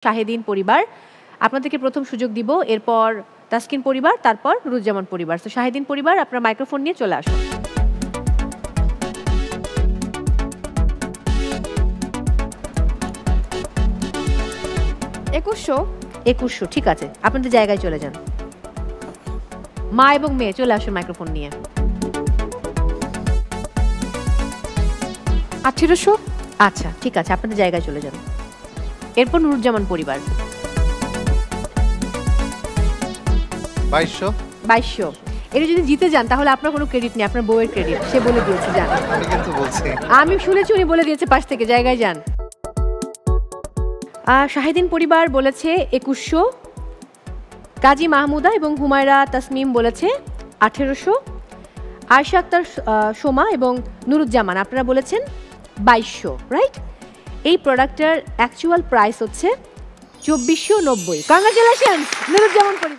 শাহেদিন পরিবার আপনাদেরকে প্রথম সুযোগ দিব, এরপর তাসকিন পরিবার, তারপর নুরুজ্জামান পরিবার। তো শাহেদিন পরিবার আপনার মাইক্রোফোন নিয়ে চলে আসুন। একুশশো ঠিক আছে, আপনাদের জায়গায় চলে যান। মা এবং মেয়ে চলে আসুন মাইক্রোফোন নিয়ে। 1800। আচ্ছা ঠিক আছে, আপনাদের জায়গায় চলে যান। এরপর নুরুজ্জামান পরিবার 2200। এটা যদি জিতে যান তাহলে আপনার কোনো ক্রেডিট নেই, আপনার বউয়ের ক্রেডিট, সে বলে দিয়েছে। যান, আমি শুনেছি উনি বলে দিয়েছে পাশ থেকে, জায়গায় যান। শাহেদিন পরিবার বলেছে 2100, কাজী মাহমুদা এবং হুমায়রা তাসমিম বলেছে 1800, আয়শা আক্তার সোমা এবং নুরুজ্জামান আপনারা বলেছেন 2200, রাইট? এই প্রোডাক্টটার অ্যাকচুয়াল প্রাইস হচ্ছে 2490। কংগ্রাচুলেশনস নুরুজ্জামান পরিবার।